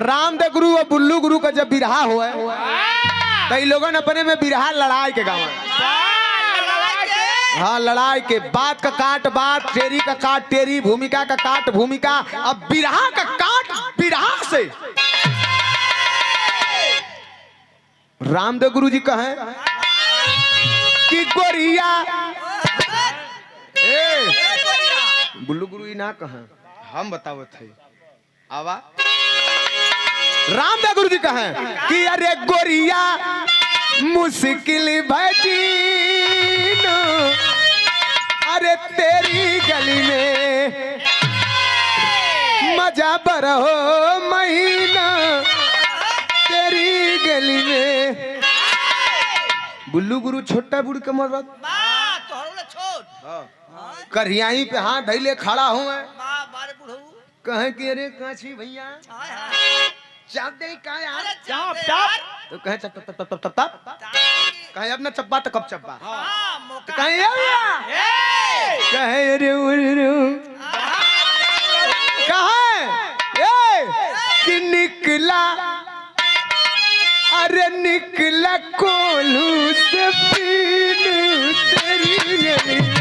रामदेव गुरु और बुल्लू गुरु का जब बिरहा हुआ कई लोगों ने अपने में बिरहा लड़ाई के गाँव हाँ लड़ाई के बात का काट बात टेरी का काट टेरी भूमिका का काट भूमिका अब बिरहा का काट बिरहा से रामदेव गुरु जी कहे कि गोरिया बुल्लू गुरु ना कहे हम बताओ थे आवा रामदेव गुरु जी कहे कि अरे गोरिया मुश्किल भजी अरे तेरी गली में मजा बरहो महीना तेरी गली में बुल्लू गुरु छोटा बुढ़ के मरद करियाई पे हाथ धैले खड़ा हूँ कहे कि अरे काछी भैया चाप दे का यार चाप चाप तो कहे चप तप तप तप तप कहे अब ना चप्पा तो कब चप्पा तो कहे कहे अरे कहे कि निकला अरे निकला कोल्हू से पीन तेरी